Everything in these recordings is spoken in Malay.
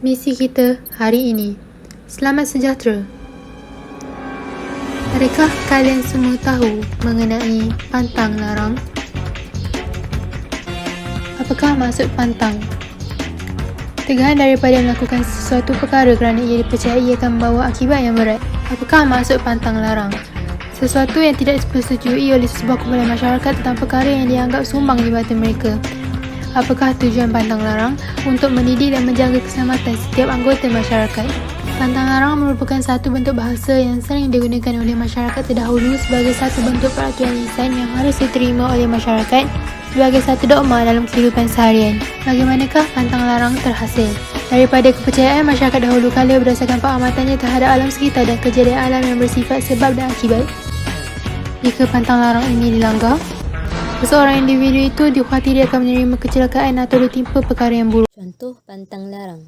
Misi kita hari ini. Selamat sejahtera. Adakah kalian semua tahu mengenai pantang larang? Apakah maksud pantang? Tegahan daripada melakukan sesuatu perkara kerana ia dipercayai akan membawa akibat yang berat. Apakah maksud pantang larang? Sesuatu yang tidak dipersetujui oleh sebuah kumpulan masyarakat tentang perkara yang dianggap sumbang di mata mereka. Apakah tujuan pantang larang? Untuk mendidik dan menjaga keselamatan setiap anggota masyarakat. Pantang larang merupakan satu bentuk bahasa yang sering digunakan oleh masyarakat terdahulu sebagai satu bentuk peraturan lisan yang harus diterima oleh masyarakat sebagai satu dogma dalam kehidupan seharian. Bagaimanakah pantang larang terhasil? Daripada kepercayaan masyarakat dahulu kala berdasarkan pengamatan terhadap alam sekitar dan kejadian alam yang bersifat sebab dan akibat. Jika pantang larang ini dilanggar, seseorang individu itu dikhawatiri akan menerima kecelakaan atau ditimpa perkara yang buruk. Contoh pantang larang.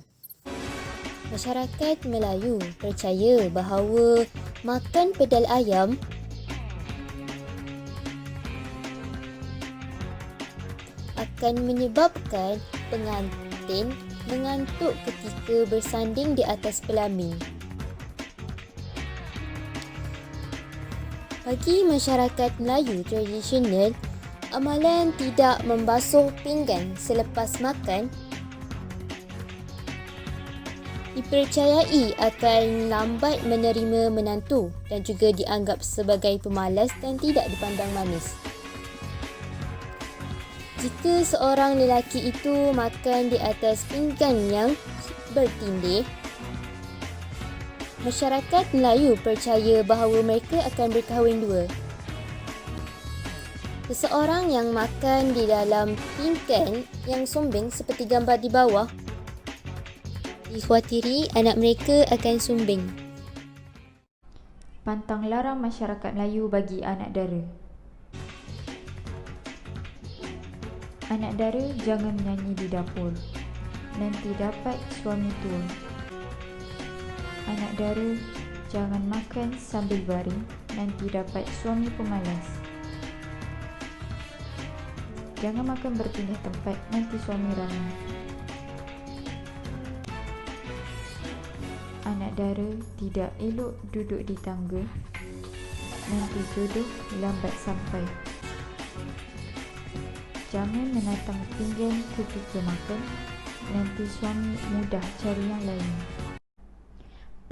Masyarakat Melayu percaya bahawa makan pedal ayam akan menyebabkan pengantin mengantuk ketika bersanding di atas pelamin. Bagi masyarakat Melayu tradisional, amalan tidak membasuh pinggan selepas makan dipercayai akan lambat menerima menantu dan juga dianggap sebagai pemalas dan tidak dipandang manis. Jika seorang lelaki itu makan di atas pinggan yang bertindih, masyarakat Melayu percaya bahawa mereka akan berkahwin dua. Seseorang yang makan di dalam pinggan yang sumbing seperti gambar di bawah, dikhawatiri anak mereka akan sumbing. Pantang larang masyarakat Melayu bagi anak dara. Anak dara jangan menyanyi di dapur, nanti dapat suami tua. Anak dara jangan makan sambil baring, nanti dapat suami pemalas. Jangan makan berpindah tempat, nanti suami ramai. Anak dara tidak elok duduk di tangga, nanti jodoh lambat sampai. Jangan menatang pinggan ketika makan, nanti suami mudah cari yang lain.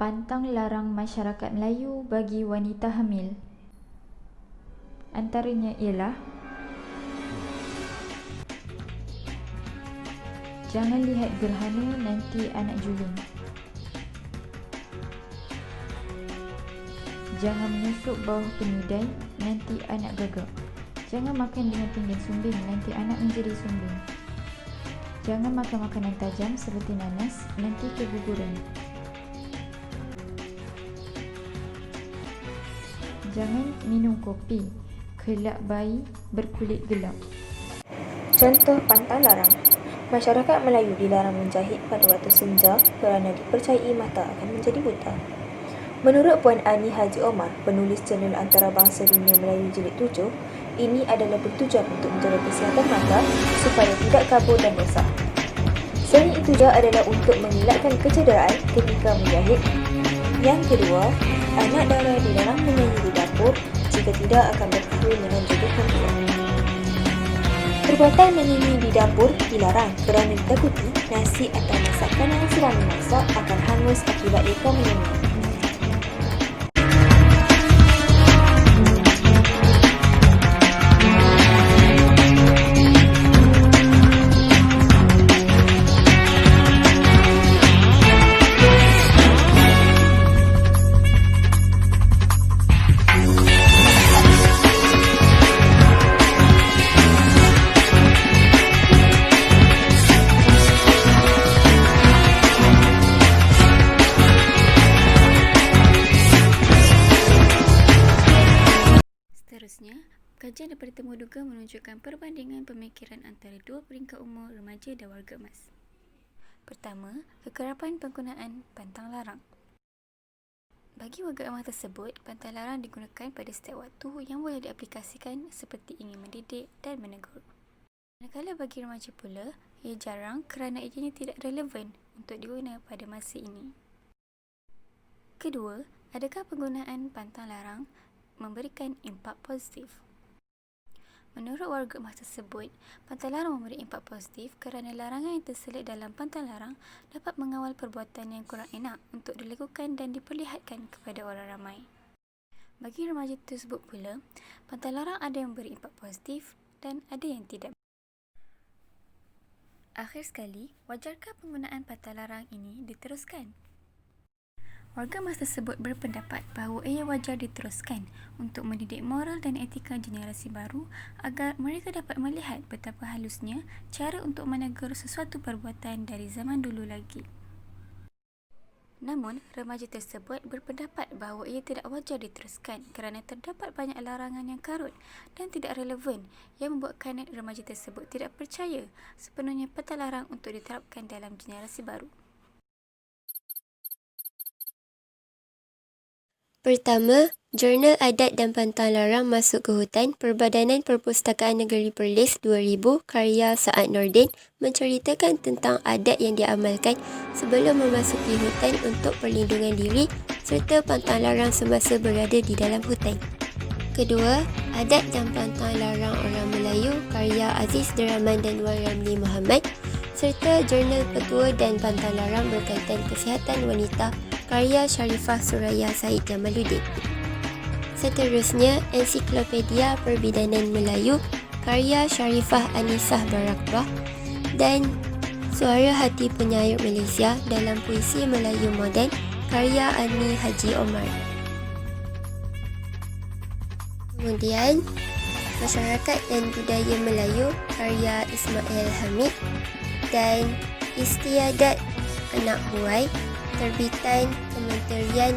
Pantang larang masyarakat Melayu bagi wanita hamil. Antaranya ialah jangan lihat gerhana, nanti anak juling. Jangan menusuk bawah penidai, nanti anak gagak. Jangan makan dengan pinggan sumbing, nanti anak menjadi sumbing. Jangan makan makanan tajam seperti nanas, nanti keguguran. Jangan minum kopi, kelak bayi berkulit gelap. Contoh pantang larang. Masyarakat Melayu dilarang menjahit pada waktu senja kerana dipercayai mata akan menjadi buta. Menurut Puan Ani Haji Omar, penulis jurnal antarabangsa Dunia Melayu Jilid 7, ini adalah bertujuan untuk menjaga kesihatan mata supaya tidak kabur dan rosak. Selain itu juga adalah untuk mengelakkan kecederaan ketika menjahit. Yang kedua, anak dara dilarang menyanyi di dapur jika tidak akan berkahwin dengan jodoh perempuan. Perbuatan menyanyi di dapur dilarang kerana ditakuti nasi atau masakan yang sedang dimasak akan hangus akibat mereka menyanyi. Seterusnya, kajian daripada Temuduga menunjukkan perbandingan pemikiran antara dua peringkat umur remaja dan warga emas. Pertama, kekerapan penggunaan pantang larang. Bagi warga emas tersebut, pantang larang digunakan pada setiap waktu yang boleh diaplikasikan seperti ingin mendidik dan menegur. Manakala bagi remaja pula, ia jarang kerana ianya tidak relevan untuk diguna pada masa ini. Kedua, adakah penggunaan pantang larang memberikan impak positif? Menurut warga emas tersebut, pantang larang memberi impak positif kerana larangan yang terselit dalam pantang larang dapat mengawal perbuatan yang kurang enak untuk dilakukan dan diperlihatkan kepada orang ramai. Bagi remaja tersebut pula, pantang larang ada yang memberi impak positif dan ada yang tidak. Akhir sekali, wajarkah penggunaan pantang larang ini diteruskan? Warga emas tersebut berpendapat bahawa ia wajar diteruskan untuk mendidik moral dan etika generasi baru agar mereka dapat melihat betapa halusnya cara untuk menegur sesuatu perbuatan dari zaman dulu lagi. Namun, remaja tersebut berpendapat bahawa ia tidak wajar diteruskan kerana terdapat banyak larangan yang karut dan tidak relevan yang membuatkan remaja tersebut tidak percaya sepenuhnya pantang larang untuk diterapkan dalam generasi baru. Pertama, Jurnal Adat dan Pantang Larang Masuk ke Hutan Perbadanan Perpustakaan Negeri Perlis 2000 karya Saad Nordin menceritakan tentang adat yang diamalkan sebelum memasuki hutan untuk perlindungan diri serta pantang larang semasa berada di dalam hutan. Kedua, Adat dan Pantang Larang Orang Melayu karya Aziz Deraman dan Wan Ramli Muhammad serta Jurnal Petua dan Pantang Larang Berkaitan Kesihatan Wanita karya Sharifah Suraya Said Jamaluddin. Seterusnya, Ensiklopedia Perbidanan Melayu karya Sharifah Anisah Barakbah dan Suara Hati Penyair Malaysia dalam Puisi Melayu Moden karya Ani Haji Omar. Kemudian, Masyarakat dan Budaya Melayu karya Ismail Hamid dan Istiadat Anak Buai terbitan Kementerian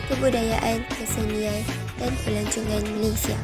Kebudayaan, Kesenian dan Pelancongan Malaysia.